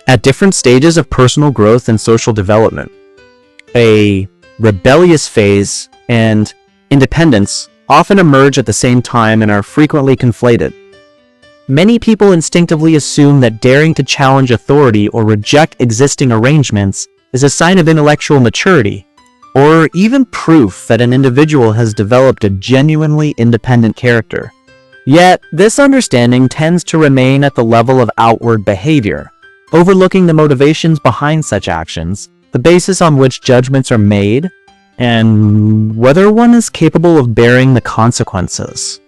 At different stages of personal growth and social development, a rebellious phase and independence often emerge at the same time and are frequently conflated. Many people instinctively assume that daring to challenge authority or reject existing arrangements is a sign of intellectual maturity, or even proof that an individual has developed a genuinely independent character. Yet, this understanding tends to remain at the level of outward behavior, overlooking the motivations behind such actions, the basis on which judgments are made, and whether one is capable of bearing the consequences.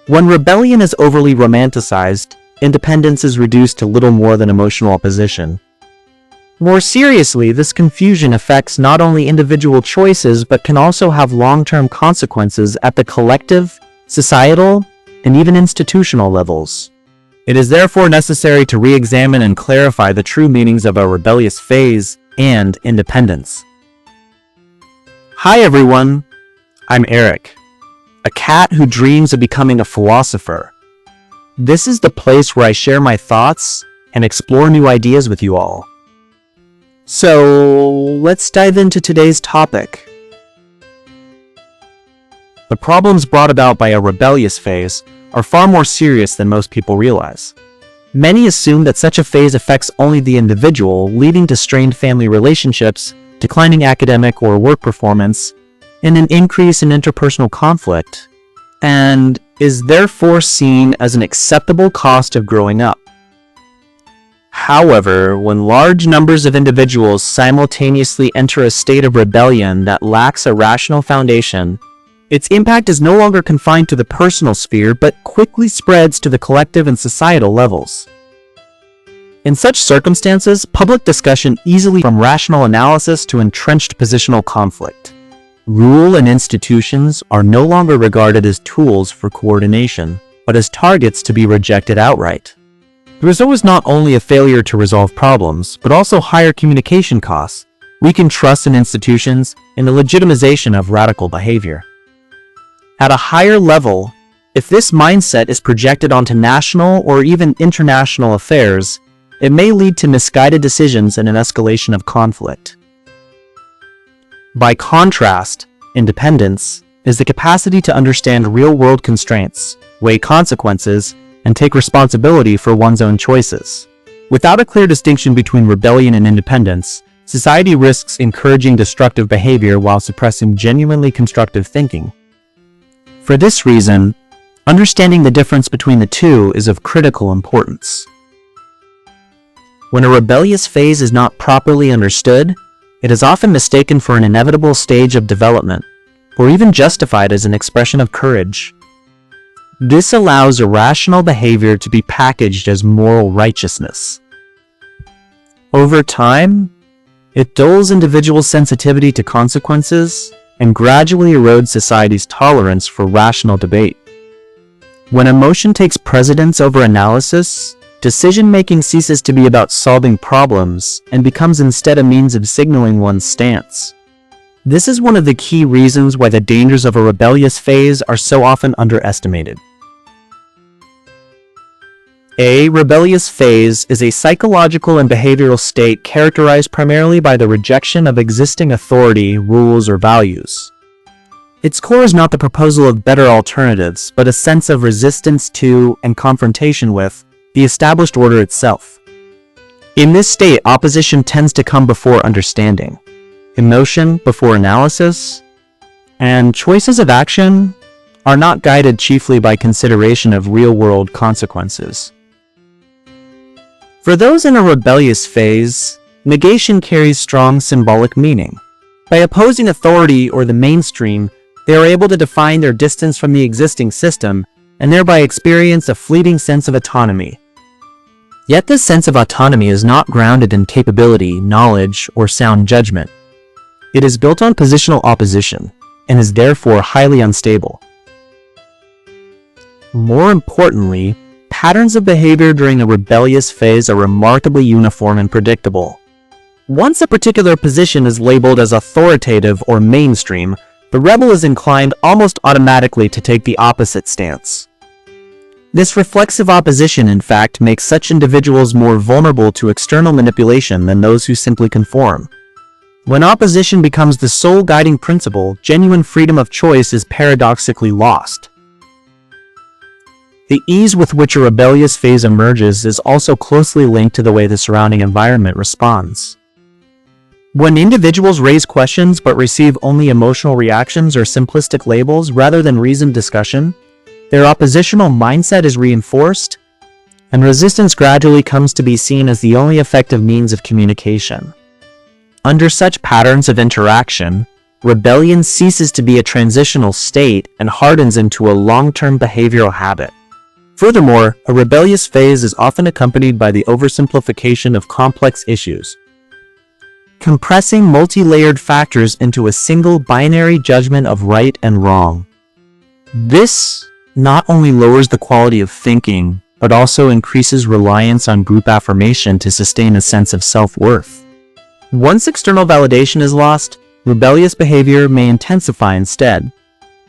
When rebellion is overly romanticized, independence is reduced to little more than emotional opposition. More seriously, this confusion affects not only individual choices but can also have long-term consequences at the collective, societal, and even institutional levels. It is therefore necessary to re-examine and clarify the true meanings of a rebellious phase and independence. Hi everyone, I'm Eric, a cat who dreams of becoming a philosopher. This is the place where I share my thoughts and explore new ideas with you all. So let's dive into today's topic. The problems brought about by a rebellious phase are far more serious than most people realize. Many assume that such a phase affects only the individual, leading to strained family relationships, declining academic or work performance, and an increase in interpersonal conflict, and is therefore seen as an acceptable cost of growing up. However, when large numbers of individuals simultaneously enter a state of rebellion that lacks a rational foundation, its impact is no longer confined to the personal sphere but quickly spreads to the collective and societal levels. In such circumstances, public discussion easily from rational analysis to entrenched positional conflict. Rule and institutions are no longer regarded as tools for coordination, but as targets to be rejected outright. The result is not only a failure to resolve problems, but also higher communication costs, weakened trust in institutions, and the legitimization of radical behavior. At a higher level, if this mindset is projected onto national or even international affairs, it may lead to misguided decisions and an escalation of conflict. By contrast, independence is the capacity to understand real-world constraints, weigh consequences, and take responsibility for one's own choices. Without a clear distinction between rebellion and independence, society risks encouraging destructive behavior while suppressing genuinely constructive thinking. For this reason, understanding the difference between the two is of critical importance. When a rebellious phase is not properly understood, it is often mistaken for an inevitable stage of development, or even justified as an expression of courage. This allows irrational behavior to be packaged as moral righteousness. Over time, it dulls individuals' sensitivity to consequences and gradually erodes society's tolerance for rational debate. When emotion takes precedence over analysis, decision-making ceases to be about solving problems and becomes instead a means of signaling one's stance. This is one of the key reasons why the dangers of a rebellious phase are so often underestimated. A rebellious phase is a psychological and behavioral state characterized primarily by the rejection of existing authority, rules, or values. Its core is not the proposal of better alternatives, but a sense of resistance to and confrontation with the established order itself. In this state, opposition tends to come before understanding, emotion before analysis, and choices of action are not guided chiefly by consideration of real-world consequences. For those in a rebellious phase, negation carries strong symbolic meaning. By opposing authority or the mainstream, they are able to define their distance from the existing system and thereby experience a fleeting sense of autonomy. Yet this sense of autonomy is not grounded in capability, knowledge, or sound judgment. It is built on positional opposition and is therefore highly unstable. More importantly, patterns of behavior during a rebellious phase are remarkably uniform and predictable. Once a particular position is labeled as authoritative or mainstream, the rebel is inclined almost automatically to take the opposite stance. This reflexive opposition, in fact, makes such individuals more vulnerable to external manipulation than those who simply conform. When opposition becomes the sole guiding principle, genuine freedom of choice is paradoxically lost. The ease with which a rebellious phase emerges is also closely linked to the way the surrounding environment responds. When individuals raise questions but receive only emotional reactions or simplistic labels rather than reasoned discussion, their oppositional mindset is reinforced, and resistance gradually comes to be seen as the only effective means of communication. Under such patterns of interaction, rebellion ceases to be a transitional state and hardens into a long-term behavioral habit. Furthermore, a rebellious phase is often accompanied by the oversimplification of complex issues, compressing multi-layered factors into a single binary judgment of right and wrong. This not only lowers the quality of thinking, but also increases reliance on group affirmation to sustain a sense of self-worth. Once external validation is lost, rebellious behavior may intensify instead,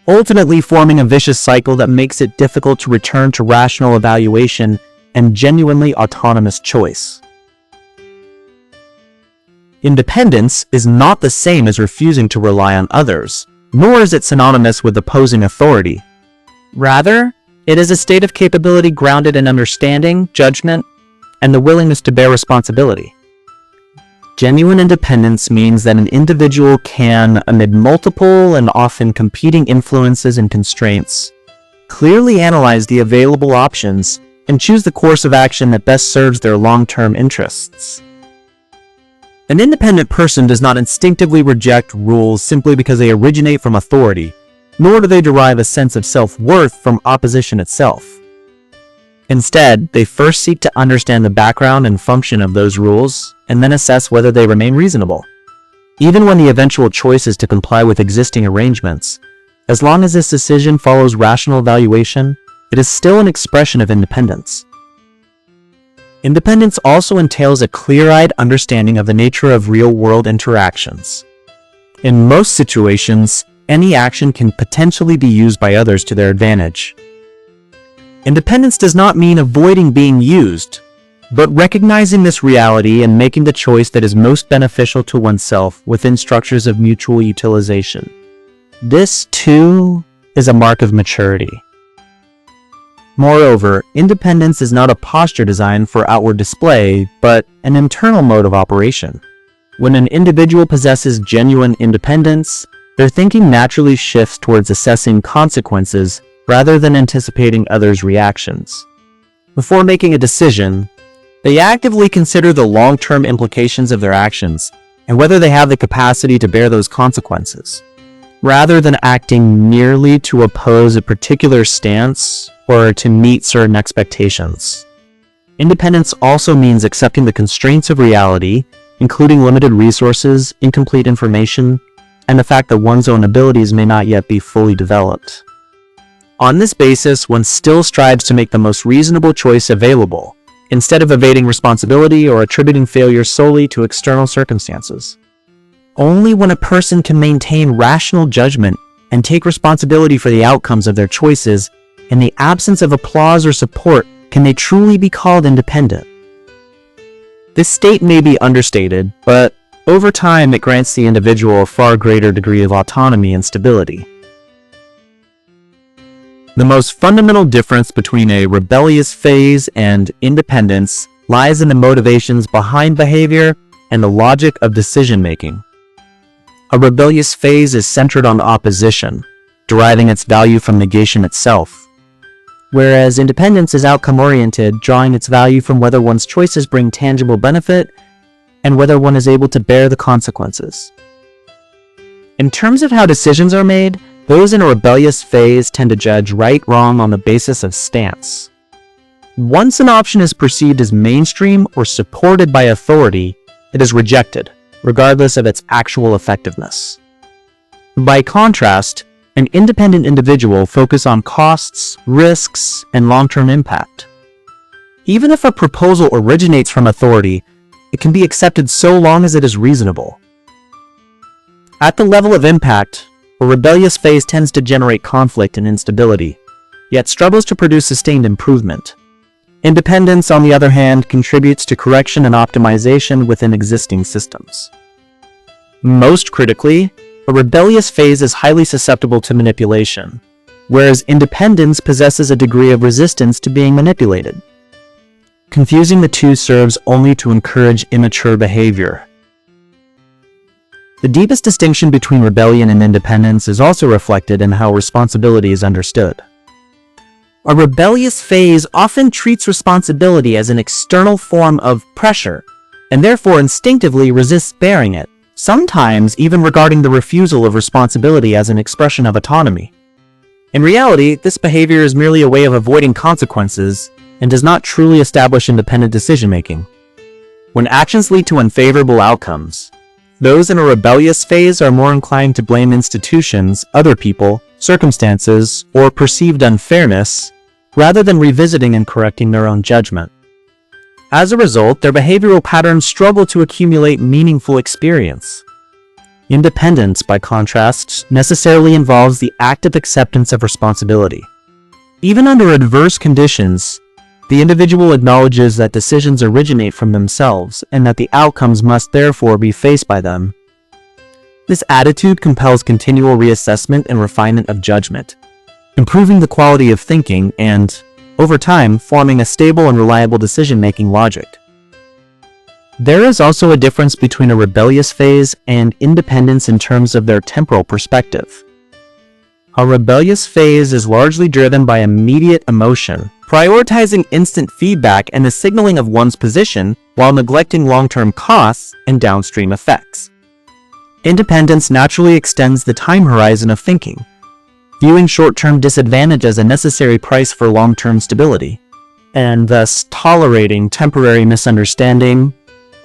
ultimately forming a vicious cycle that makes it difficult to return to rational evaluation and genuinely autonomous choice. Independence is not the same as refusing to rely on others, nor is it synonymous with opposing authority. Rather, it is a state of capability grounded in understanding, judgment, and the willingness to bear responsibility. Genuine independence means that an individual can, amid multiple and often competing influences and constraints, clearly analyze the available options and choose the course of action that best serves their long-term interests. An independent person does not instinctively reject rules simply because they originate from authority, nor do they derive a sense of self-worth from opposition itself. Instead, they first seek to understand the background and function of those rules, and then assess whether they remain reasonable. Even when the eventual choice is to comply with existing arrangements, as long as this decision follows rational evaluation, it is still an expression of independence. Independence also entails a clear-eyed understanding of the nature of real-world interactions. In most situations, any action can potentially be used by others to their advantage. Independence does not mean avoiding being used, but recognizing this reality and making the choice that is most beneficial to oneself within structures of mutual utilization. This, too, is a mark of maturity. Moreover, independence is not a posture designed for outward display, but an internal mode of operation. When an individual possesses genuine independence, their thinking naturally shifts towards assessing consequences rather than anticipating others' reactions. Before making a decision, they actively consider the long-term implications of their actions and whether they have the capacity to bear those consequences, rather than acting merely to oppose a particular stance or to meet certain expectations. Independence also means accepting the constraints of reality, including limited resources, incomplete information, and the fact that one's own abilities may not yet be fully developed. On this basis, one still strives to make the most reasonable choice available, instead of evading responsibility or attributing failure solely to external circumstances. Only when a person can maintain rational judgment and take responsibility for the outcomes of their choices, in the absence of applause or support, can they truly be called independent. This state may be understated, but over time it grants the individual a far greater degree of autonomy and stability. The most fundamental difference between a rebellious phase and independence lies in the motivations behind behavior and the logic of decision-making. A rebellious phase is centered on opposition, deriving its value from negation itself, whereas independence is outcome-oriented, drawing its value from whether one's choices bring tangible benefit and whether one is able to bear the consequences. In terms of how decisions are made, those in a rebellious phase tend to judge right-wrong on the basis of stance. Once an option is perceived as mainstream or supported by authority, it is rejected, regardless of its actual effectiveness. By contrast, an independent individual focuses on costs, risks, and long-term impact. Even if a proposal originates from authority, it can be accepted so long as it is reasonable. At the level of impact, a rebellious phase tends to generate conflict and instability. yet struggles to produce sustained improvement. Independence, on the other hand, contributes to correction and optimization within existing systems. Most critically, a rebellious phase is highly susceptible to manipulation, whereas independence possesses a degree of resistance to being manipulated. Confusing the two serves only to encourage immature behavior. The deepest distinction between rebellion and independence is also reflected in how responsibility is understood. A rebellious phase often treats responsibility as an external form of pressure, and therefore instinctively resists bearing it, sometimes even regarding the refusal of responsibility as an expression of autonomy. In reality, this behavior is merely a way of avoiding consequences and does not truly establish independent decision-making. When actions lead to unfavorable outcomes, those in a rebellious phase are more inclined to blame institutions, other people, circumstances, or perceived unfairness, rather than revisiting and correcting their own judgment. As a result, their behavioral patterns struggle to accumulate meaningful experience. Independence, by contrast, necessarily involves the active acceptance of responsibility. Even under adverse conditions, the individual acknowledges that decisions originate from themselves and that the outcomes must therefore be faced by them. This attitude compels continual reassessment and refinement of judgment, improving the quality of thinking and, over time, forming a stable and reliable decision-making logic. There is also a difference between a rebellious phase and independence in terms of their temporal perspective. A rebellious phase is largely driven by immediate emotion, prioritizing instant feedback and the signaling of one's position while neglecting long-term costs and downstream effects. Independence naturally extends the time horizon of thinking, viewing short-term disadvantage as a necessary price for long-term stability, and thus tolerating temporary misunderstanding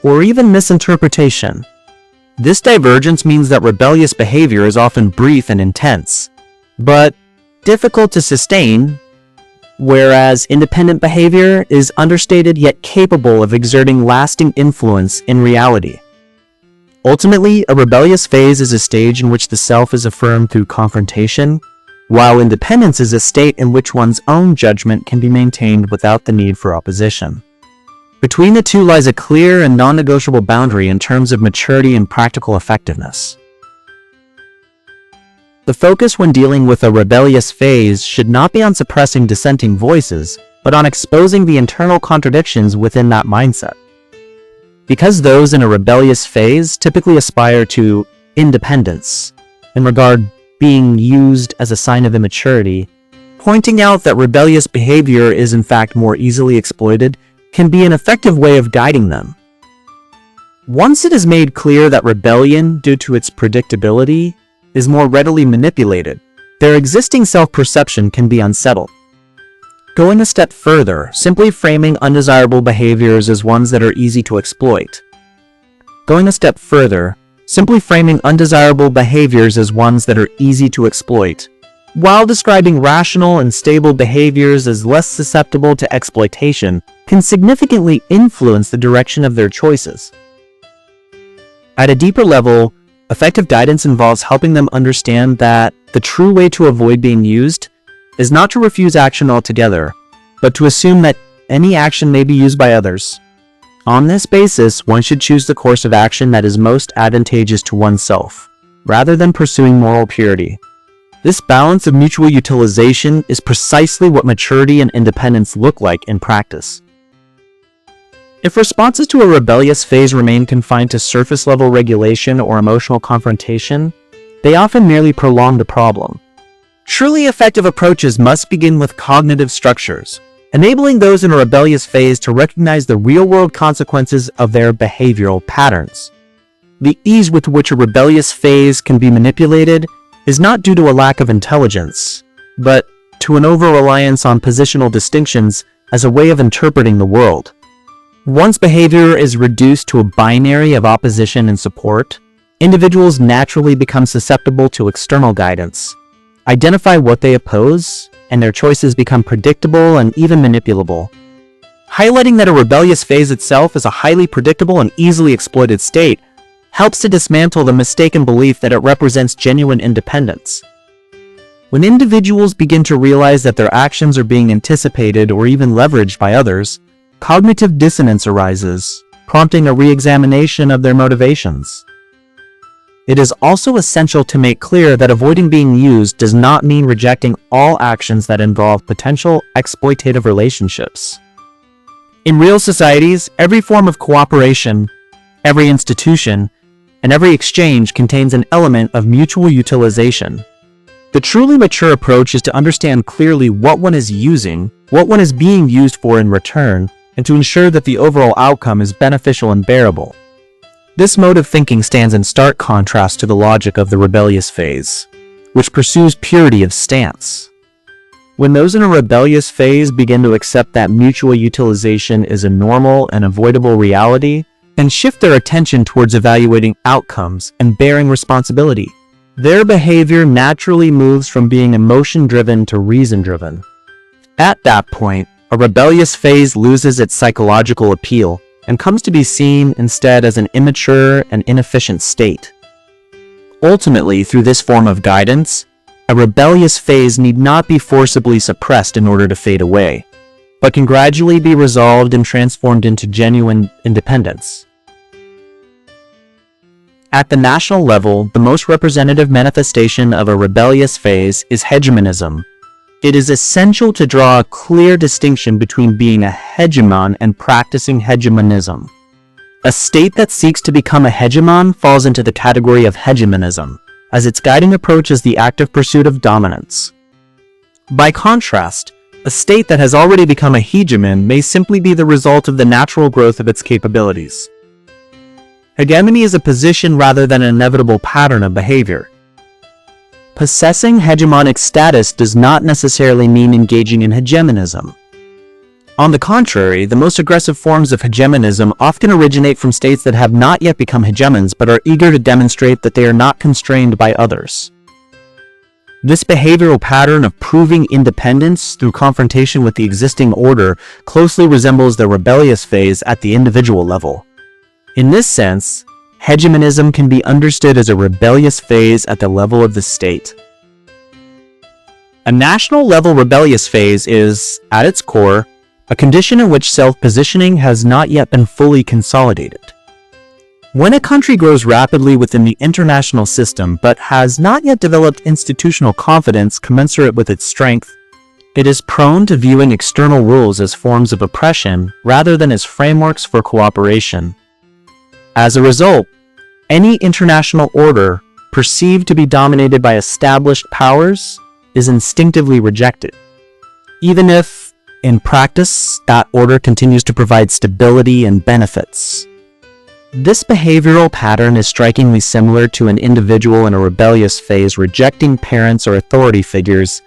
or even misinterpretation. This divergence means that rebellious behavior is often brief and intense, but difficult to sustain, whereas independent behavior is understated yet capable of exerting lasting influence in reality. Ultimately, a rebellious phase is a stage in which the self is affirmed through confrontation, while independence is a state in which one's own judgment can be maintained without the need for opposition. Between the two lies a clear and non-negotiable boundary in terms of maturity and practical effectiveness. The focus when dealing with a rebellious phase should not be on suppressing dissenting voices, but on exposing the internal contradictions within that mindset. Because those in a rebellious phase typically aspire to independence and regard being used as a sign of immaturity, pointing out that rebellious behavior is in fact more easily exploited can be an effective way of guiding them. Once it is made clear that rebellion, due to its predictability, is more readily manipulated, their existing self-perception can be unsettled. Going a step further, simply framing undesirable behaviors as ones that are easy to exploit. While describing rational and stable behaviors as less susceptible to exploitation, can significantly influence the direction of their choices. At a deeper level, effective guidance involves helping them understand that the true way to avoid being used is not to refuse action altogether, but to assume that any action may be used by others. On this basis, one should choose the course of action that is most advantageous to oneself, rather than pursuing moral purity. This balance of mutual utilization is precisely what maturity and independence look like in practice. If responses to a rebellious phase remain confined to surface-level regulation or emotional confrontation, they often merely prolong the problem. Truly effective approaches must begin with cognitive structures, enabling those in a rebellious phase to recognize the real-world consequences of their behavioral patterns. The ease with which a rebellious phase can be manipulated is not due to a lack of intelligence, but to an over-reliance on positional distinctions as a way of interpreting the world. Once behavior is reduced to a binary of opposition and support, individuals naturally become susceptible to external guidance, identify what they oppose, and their choices become predictable and even manipulable. Highlighting that a rebellious phase itself is a highly predictable and easily exploited state helps to dismantle the mistaken belief that it represents genuine independence. When individuals begin to realize that their actions are being anticipated or even leveraged by others, cognitive dissonance arises, prompting a re-examination of their motivations. It is also essential to make clear that avoiding being used does not mean rejecting all actions that involve potential exploitative relationships. In real societies, every form of cooperation, every institution, and every exchange contains an element of mutual utilization. The truly mature approach is to understand clearly what one is using, what one is being used for in return, and to ensure that the overall outcome is beneficial and bearable. This mode of thinking stands in stark contrast to the logic of the rebellious phase, which pursues purity of stance. When those in a rebellious phase begin to accept that mutual utilization is a normal and avoidable reality, and shift their attention towards evaluating outcomes and bearing responsibility, their behavior naturally moves from being emotion-driven to reason-driven. At that point, a rebellious phase loses its psychological appeal and comes to be seen instead as an immature and inefficient state. Ultimately, through this form of guidance, a rebellious phase need not be forcibly suppressed in order to fade away, but can gradually be resolved and transformed into genuine independence. At the national level, the most representative manifestation of a rebellious phase is hegemonism. It is essential to draw a clear distinction between being a hegemon and practicing hegemonism. A state that seeks to become a hegemon falls into the category of hegemonism, as its guiding approach is the active pursuit of dominance. By contrast, a state that has already become a hegemon may simply be the result of the natural growth of its capabilities. Hegemony is a position rather than an inevitable pattern of behavior. Possessing hegemonic status does not necessarily mean engaging in hegemonism. On the contrary, the most aggressive forms of hegemonism often originate from states that have not yet become hegemons but are eager to demonstrate that they are not constrained by others. This behavioral pattern of proving independence through confrontation with the existing order closely resembles the rebellious phase at the individual level. In this sense, hegemonism can be understood as a rebellious phase at the level of the state. A national-level rebellious phase is, at its core, a condition in which self-positioning has not yet been fully consolidated. When a country grows rapidly within the international system but has not yet developed institutional confidence commensurate with its strength, it is prone to viewing external rules as forms of oppression rather than as frameworks for cooperation. As a result, any international order perceived to be dominated by established powers is instinctively rejected, even if, in practice, that order continues to provide stability and benefits. This behavioral pattern is strikingly similar to an individual in a rebellious phase rejecting parents or authority figures,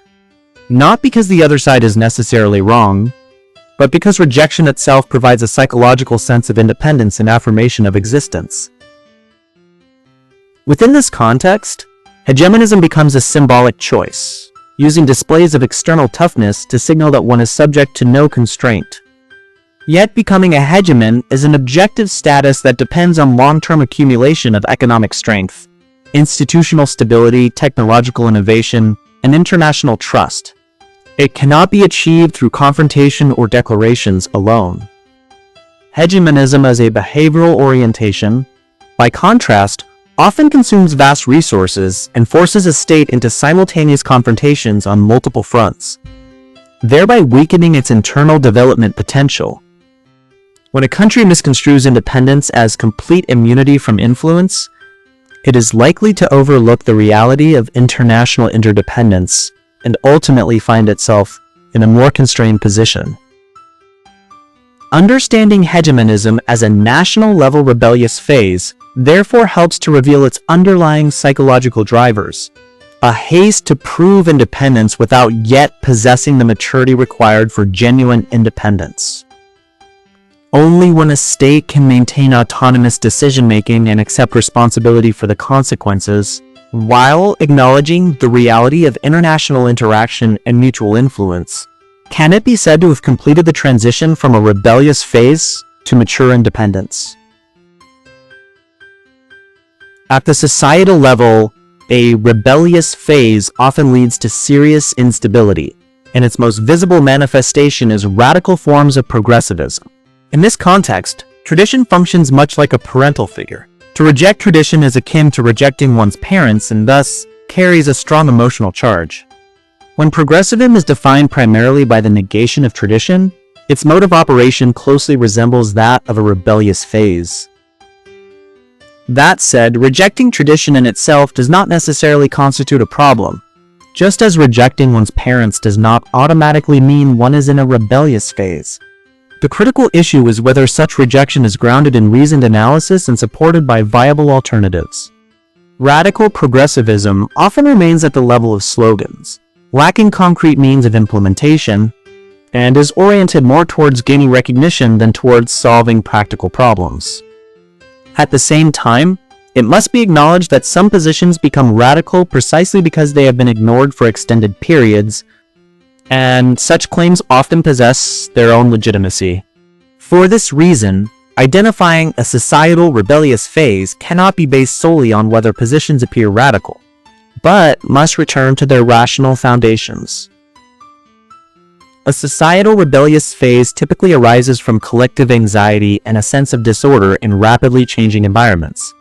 not because the other side is necessarily wrong, but because rejection itself provides a psychological sense of independence and affirmation of existence. Within this context, hegemonism becomes a symbolic choice, using displays of external toughness to signal that one is subject to no constraint. Yet becoming a hegemon is an objective status that depends on long-term accumulation of economic strength, institutional stability, technological innovation, and international trust. It cannot be achieved through confrontation or declarations alone. Hegemonism as a behavioral orientation, by contrast, often consumes vast resources and forces a state into simultaneous confrontations on multiple fronts, thereby weakening its internal development potential. When a country misconstrues independence as complete immunity from influence, it is likely to overlook the reality of international interdependence and ultimately find itself in a more constrained position. Understanding hegemonism as a national-level rebellious phase therefore helps to reveal its underlying psychological drivers, a haste to prove independence without yet possessing the maturity required for genuine independence. Only when a state can maintain autonomous decision-making and accept responsibility for the consequences, while acknowledging the reality of international interaction and mutual influence, can it be said to have completed the transition from a rebellious phase to mature independence. At the societal level, A rebellious phase often leads to serious instability, and its most visible manifestation is radical forms of progressivism. In this context, tradition functions much like a parental figure. To reject tradition is akin to rejecting one's parents and thus carries a strong emotional charge. When progressivism is defined primarily by the negation of tradition, its mode of operation closely resembles that of a rebellious phase. That said, rejecting tradition in itself does not necessarily constitute a problem, just as rejecting one's parents does not automatically mean one is in a rebellious phase. The critical issue is whether such rejection is grounded in reasoned analysis and supported by viable alternatives. Radical progressivism often remains at the level of slogans, lacking concrete means of implementation, and is oriented more towards gaining recognition than towards solving practical problems. At the same time, it must be acknowledged that some positions become radical precisely because they have been ignored for extended periods, and such claims often possess their own legitimacy. For this reason, identifying a societal rebellious phase cannot be based solely on whether positions appear radical, but must return to their rational foundations. A societal rebellious phase typically arises from collective anxiety and a sense of disorder in rapidly changing environments.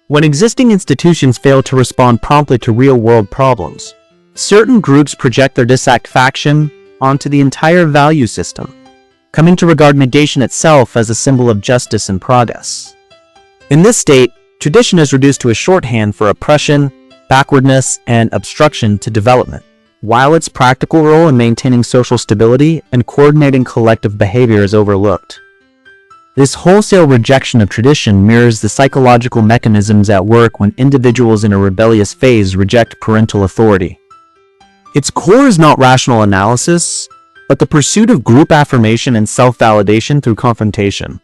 When existing institutions fail to respond promptly to real-world problems, certain groups project their dissatisfaction onto the entire value system, coming to regard negation itself as a symbol of justice and progress. In this state, tradition is reduced to a shorthand for oppression, backwardness, and obstruction to development, while its practical role in maintaining social stability and coordinating collective behavior is overlooked. This wholesale rejection of tradition mirrors the psychological mechanisms at work when individuals in a rebellious phase reject parental authority. Its core is not rational analysis, but the pursuit of group affirmation and self-validation through confrontation.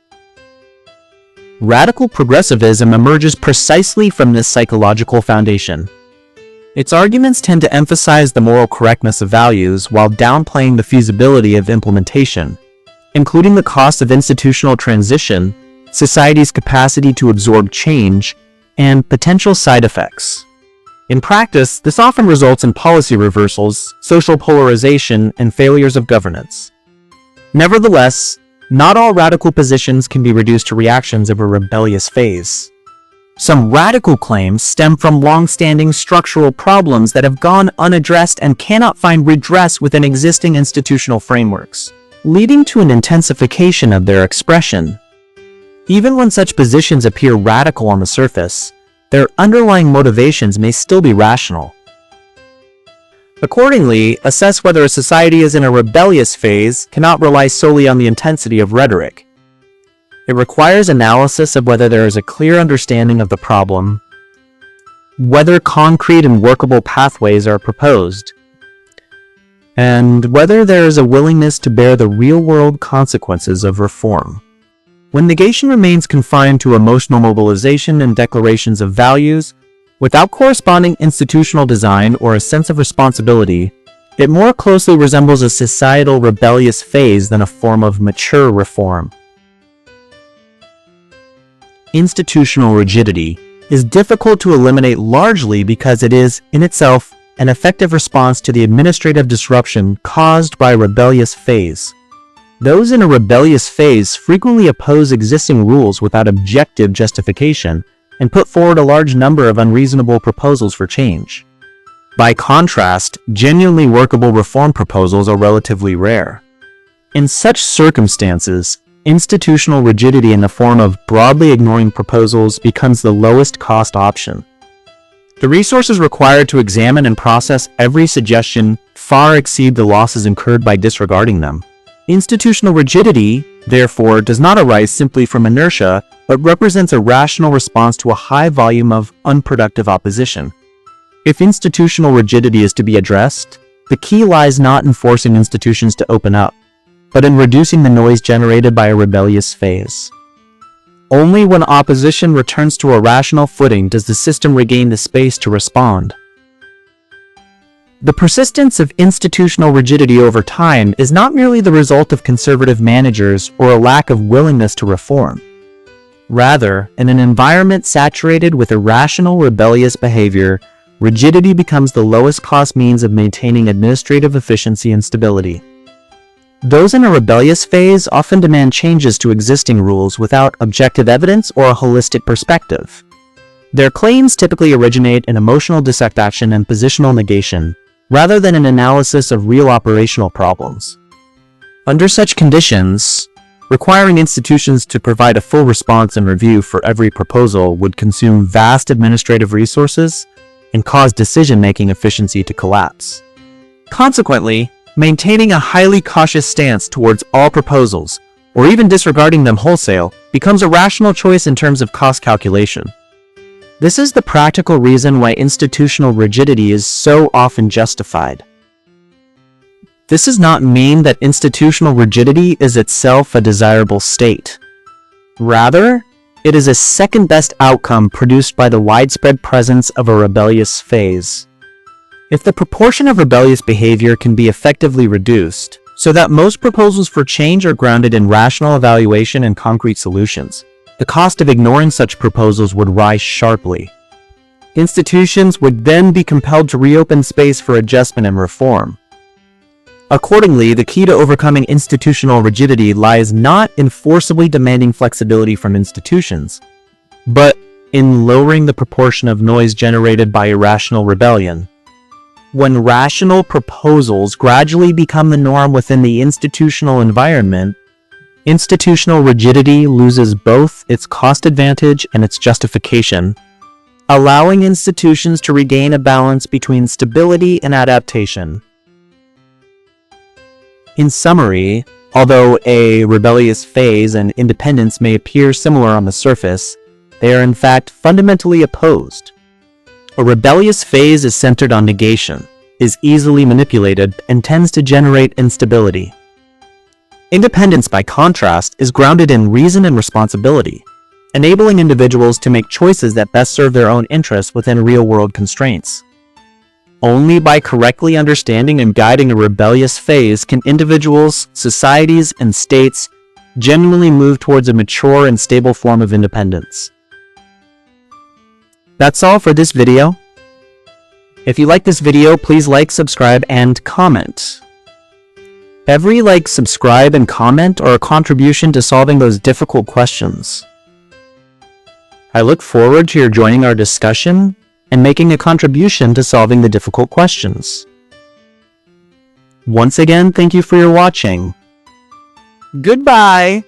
Radical progressivism emerges precisely from this psychological foundation. Its arguments tend to emphasize the moral correctness of values while downplaying the feasibility of implementation, including the cost of institutional transition, society's capacity to absorb change, and potential side effects. In practice, this often results in policy reversals, social polarization, and failures of governance. Nevertheless, not all radical positions can be reduced to reactions of a rebellious phase. Some radical claims stem from long-standing structural problems that have gone unaddressed and cannot find redress within existing institutional frameworks, leading to an intensification of their expression. Even when such positions appear radical on the surface, their underlying motivations may still be rational. Accordingly, assess whether a society is in a rebellious phase cannot rely solely on the intensity of rhetoric. It requires analysis of whether there is a clear understanding of the problem, whether concrete and workable pathways are proposed, and whether there is a willingness to bear the real-world consequences of reform. When negation remains confined to emotional mobilization and declarations of values, without corresponding institutional design or a sense of responsibility, it more closely resembles a societal rebellious phase than a form of mature reform. Institutional rigidity is difficult to eliminate largely because it is, in itself, an effective response to the administrative disruption caused by a rebellious phase. Those in a rebellious phase frequently oppose existing rules without objective justification and put forward a large number of unreasonable proposals for change. By contrast, genuinely workable reform proposals are relatively rare. In such circumstances, institutional rigidity in the form of broadly ignoring proposals becomes the lowest cost option. The resources required to examine and process every suggestion far exceed the losses incurred by disregarding them. Institutional rigidity, therefore, does not arise simply from inertia, but represents a rational response to a high volume of unproductive opposition. If institutional rigidity is to be addressed, the key lies not in forcing institutions to open up, but in reducing the noise generated by a rebellious phase. Only when opposition returns to a rational footing does the system regain the space to respond. The persistence of institutional rigidity over time is not merely the result of conservative managers or a lack of willingness to reform. Rather, in an environment saturated with irrational rebellious behavior, rigidity becomes the lowest cost means of maintaining administrative efficiency and stability. Those in a rebellious phase often demand changes to existing rules without objective evidence or a holistic perspective. Their claims typically originate in emotional dissatisfaction and positional negation, rather than an analysis of real operational problems. Under such conditions, requiring institutions to provide a full response and review for every proposal would consume vast administrative resources and cause decision-making efficiency to collapse. Consequently, maintaining a highly cautious stance towards all proposals, or even disregarding them wholesale, becomes a rational choice in terms of cost calculation. This is the practical reason why institutional rigidity is so often justified. This does not mean that institutional rigidity is itself a desirable state. Rather, it is a second-best outcome produced by the widespread presence of a rebellious phase. If the proportion of rebellious behavior can be effectively reduced, so that most proposals for change are grounded in rational evaluation and concrete solutions, the cost of ignoring such proposals would rise sharply. Institutions would then be compelled to reopen space for adjustment and reform. Accordingly, the key to overcoming institutional rigidity lies not in forcibly demanding flexibility from institutions, but in lowering the proportion of noise generated by irrational rebellion. When rational proposals gradually become the norm within the institutional environment, institutional rigidity loses both its cost advantage and its justification, allowing institutions to regain a balance between stability and adaptation. In summary, although a rebellious phase and independence may appear similar on the surface, they are in fact fundamentally opposed. A rebellious phase is centered on negation, is easily manipulated, and tends to generate instability. Independence, by contrast, is grounded in reason and responsibility, enabling individuals to make choices that best serve their own interests within real-world constraints. Only by correctly understanding and guiding a rebellious phase can individuals, societies, and states genuinely move towards a mature and stable form of independence. That's all for this video. If you like this video, please like, subscribe, and comment. Every like, subscribe, and comment are a contribution to solving those difficult questions. I look forward to your joining our discussion and making a contribution to solving the difficult questions. Once again, thank you for your watching. Goodbye!